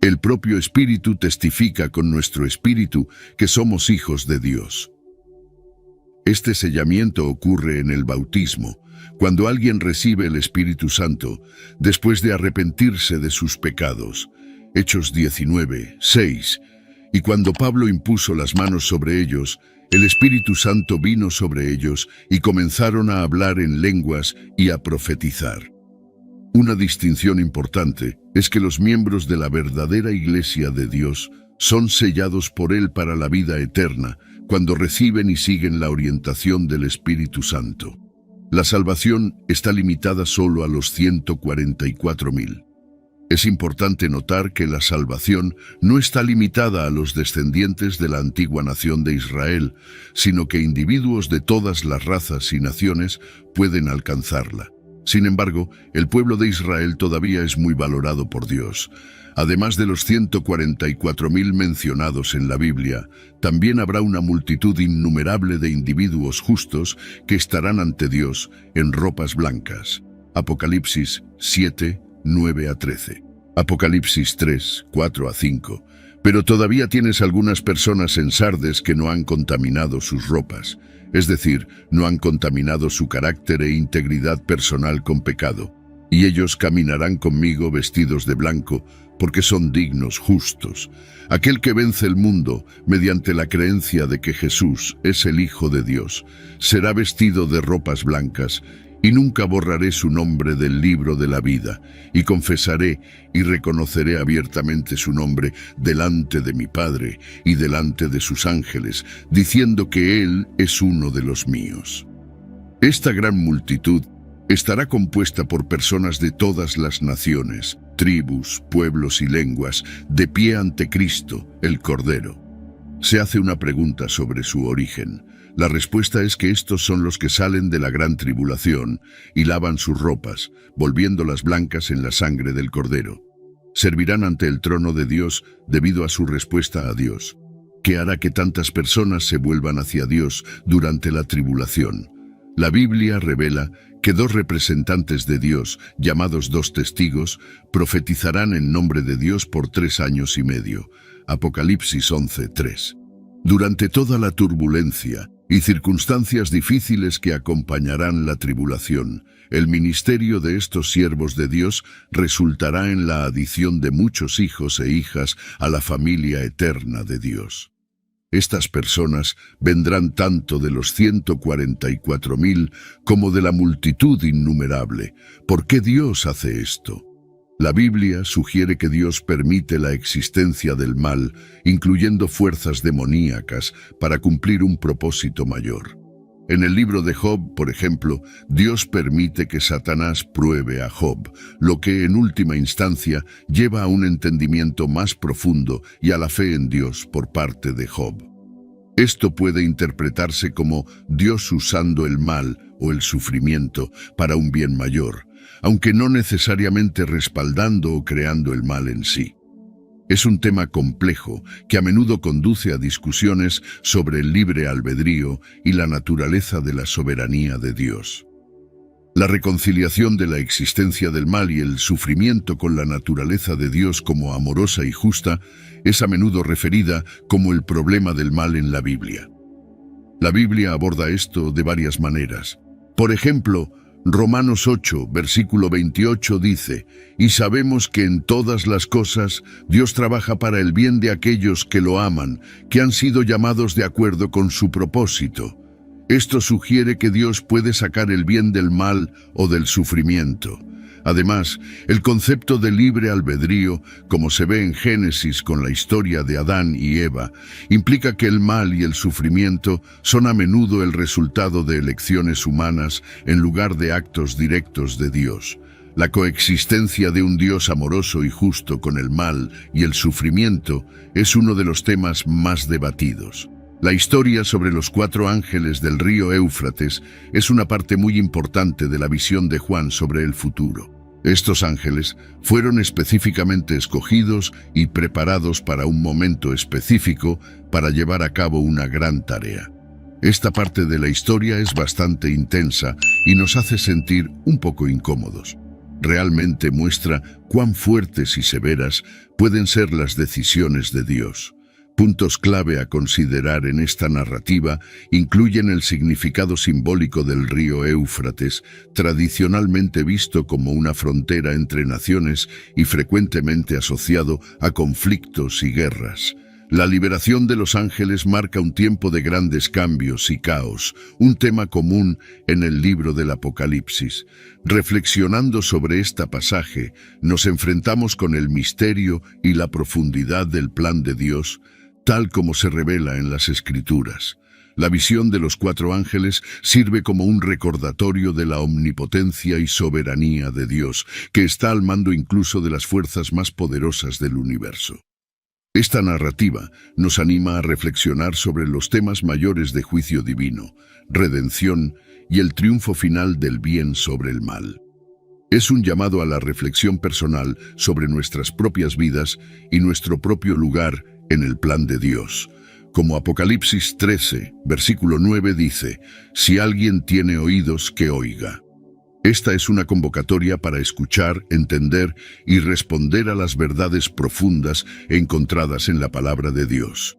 El propio Espíritu testifica con nuestro espíritu que somos hijos de Dios. Este sellamiento ocurre en el bautismo, cuando alguien recibe el Espíritu Santo, después de arrepentirse de sus pecados. Hechos 19, 6. Y cuando Pablo impuso las manos sobre ellos, el Espíritu Santo vino sobre ellos y comenzaron a hablar en lenguas y a profetizar. Una distinción importante es que los miembros de la verdadera Iglesia de Dios son sellados por Él para la vida eterna cuando reciben y siguen la orientación del Espíritu Santo. La salvación está limitada solo a los 144.000. Es importante notar que la salvación no está limitada a los descendientes de la antigua nación de Israel, sino que individuos de todas las razas y naciones pueden alcanzarla. Sin embargo, el pueblo de Israel todavía es muy valorado por Dios. Además de los 144.000 mencionados en la Biblia, también habrá una multitud innumerable de individuos justos que estarán ante Dios en ropas blancas. Apocalipsis 7, 9 a 13. Apocalipsis 3, 4 a 5. Pero todavía tienes algunas personas en Sardes que no han contaminado sus ropas, es decir, no han contaminado su carácter e integridad personal con pecado, y ellos caminarán conmigo vestidos de blanco, porque son dignos, justos. Aquel que vence el mundo, mediante la creencia de que Jesús es el Hijo de Dios, será vestido de ropas blancas, y nunca borraré su nombre del libro de la vida, y confesaré y reconoceré abiertamente su nombre delante de mi Padre y delante de sus ángeles, diciendo que Él es uno de los míos. Esta gran multitud estará compuesta por personas de todas las naciones, tribus, pueblos y lenguas, de pie ante Cristo, el Cordero. Se hace una pregunta sobre su origen. La respuesta es que estos son los que salen de la gran tribulación y lavan sus ropas, volviéndolas blancas en la sangre del Cordero. Servirán ante el trono de Dios debido a su respuesta a Dios, que hará que tantas personas se vuelvan hacia Dios durante la tribulación. La Biblia revela que 2 representantes de Dios, llamados 2 testigos, profetizarán en nombre de Dios por 3 años y medio. Apocalipsis 11, 3. Durante toda la turbulencia y circunstancias difíciles que acompañarán la tribulación, el ministerio de estos siervos de Dios resultará en la adición de muchos hijos e hijas a la familia eterna de Dios. Estas personas vendrán tanto de los 144.000 como de la multitud innumerable. ¿Por qué Dios hace esto? La Biblia sugiere que Dios permite la existencia del mal, incluyendo fuerzas demoníacas, para cumplir un propósito mayor. En el libro de Job, por ejemplo, Dios permite que Satanás pruebe a Job, lo que en última instancia lleva a un entendimiento más profundo y a la fe en Dios por parte de Job. Esto puede interpretarse como Dios usando el mal o el sufrimiento para un bien mayor, aunque no necesariamente respaldando o creando el mal en sí. Es un tema complejo que a menudo conduce a discusiones sobre el libre albedrío y la naturaleza de la soberanía de Dios. La reconciliación de la existencia del mal y el sufrimiento con la naturaleza de Dios como amorosa y justa es a menudo referida como el problema del mal en la Biblia. La Biblia aborda esto de varias maneras. Por ejemplo, Romanos 8, versículo 28 dice: «Y sabemos que en todas las cosas Dios trabaja para el bien de aquellos que lo aman, que han sido llamados de acuerdo con su propósito». Esto sugiere que Dios puede sacar el bien del mal o del sufrimiento. Además, el concepto de libre albedrío, como se ve en Génesis con la historia de Adán y Eva, implica que el mal y el sufrimiento son a menudo el resultado de elecciones humanas en lugar de actos directos de Dios. La coexistencia de un Dios amoroso y justo con el mal y el sufrimiento es uno de los temas más debatidos. La historia sobre los 4 ángeles del río Éufrates es una parte muy importante de la visión de Juan sobre el futuro. Estos ángeles fueron específicamente escogidos y preparados para un momento específico para llevar a cabo una gran tarea. Esta parte de la historia es bastante intensa y nos hace sentir un poco incómodos. Realmente muestra cuán fuertes y severas pueden ser las decisiones de Dios. Puntos clave a considerar en esta narrativa incluyen el significado simbólico del río Éufrates, tradicionalmente visto como una frontera entre naciones y frecuentemente asociado a conflictos y guerras. La liberación de los ángeles marca un tiempo de grandes cambios y caos, un tema común en el libro del Apocalipsis. Reflexionando sobre este pasaje, nos enfrentamos con el misterio y la profundidad del plan de Dios, tal como se revela en las Escrituras. La visión de los 4 ángeles sirve como un recordatorio de la omnipotencia y soberanía de Dios, que está al mando incluso de las fuerzas más poderosas del universo. Esta narrativa nos anima a reflexionar sobre los temas mayores de juicio divino, redención y el triunfo final del bien sobre el mal. Es un llamado a la reflexión personal sobre nuestras propias vidas y nuestro propio lugar en el plan de Dios. Como Apocalipsis 13, versículo 9 dice, «Si alguien tiene oídos, que oiga». Esta es una convocatoria para escuchar, entender y responder a las verdades profundas encontradas en la palabra de Dios.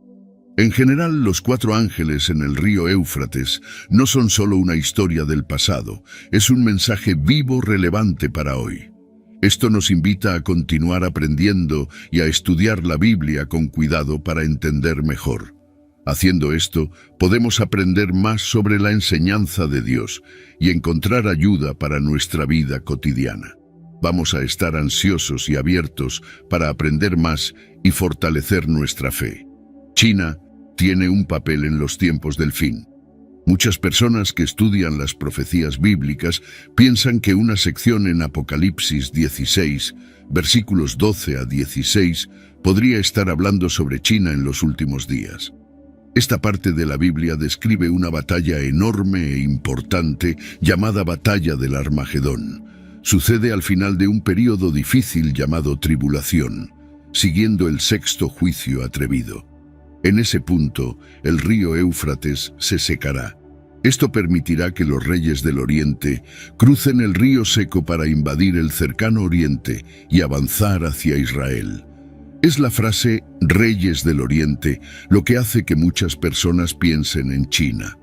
En general, los 4 ángeles en el río Éufrates no son solo una historia del pasado, es un mensaje vivo relevante para hoy. Esto nos invita a continuar aprendiendo y a estudiar la Biblia con cuidado para entender mejor. Haciendo esto, podemos aprender más sobre la enseñanza de Dios y encontrar ayuda para nuestra vida cotidiana. Vamos a estar ansiosos y abiertos para aprender más y fortalecer nuestra fe. China tiene un papel en los tiempos del fin. Muchas personas que estudian las profecías bíblicas piensan que una sección en Apocalipsis 16, versículos 12 a 16, podría estar hablando sobre China en los últimos días. Esta parte de la Biblia describe una batalla enorme e importante llamada Batalla del Armagedón. Sucede al final de un período difícil llamado tribulación, siguiendo el 6º juicio atrevido. En ese punto, el río Éufrates se secará. Esto permitirá que los reyes del Oriente crucen el río seco para invadir el cercano Oriente y avanzar hacia Israel. Es la frase «Reyes del Oriente» lo que hace que muchas personas piensen en China.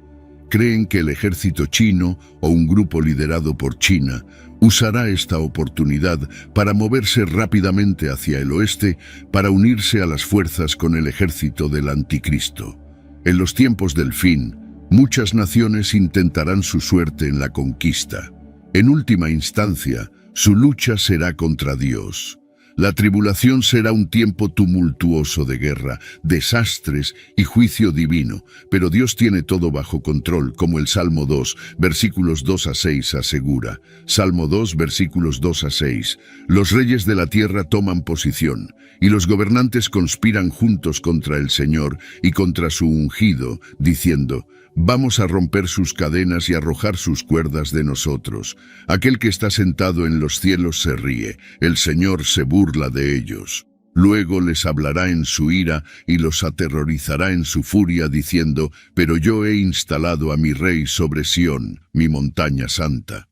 Creen que el ejército chino o un grupo liderado por China usará esta oportunidad para moverse rápidamente hacia el oeste para unirse a las fuerzas con el ejército del Anticristo. En los tiempos del fin, muchas naciones intentarán su suerte en la conquista. En última instancia, su lucha será contra Dios. La tribulación será un tiempo tumultuoso de guerra, desastres y juicio divino, pero Dios tiene todo bajo control, como el Salmo 2, versículos 2 a 6 asegura. Salmo 2, versículos 2 a 6. Los reyes de la tierra toman posición, y los gobernantes conspiran juntos contra el Señor y contra su ungido, diciendo, «Vamos a romper sus cadenas y arrojar sus cuerdas de nosotros. Aquel que está sentado en los cielos se ríe, el Señor se burla de ellos». Luego les hablará en su ira y los aterrorizará en su furia, diciendo, «Pero yo he instalado a mi rey sobre Sión, mi montaña santa».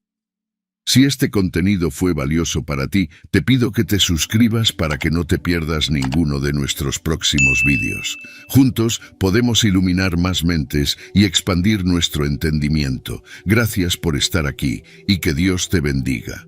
Si este contenido fue valioso para ti, te pido que te suscribas para que no te pierdas ninguno de nuestros próximos vídeos. Juntos podemos iluminar más mentes y expandir nuestro entendimiento. Gracias por estar aquí y que Dios te bendiga.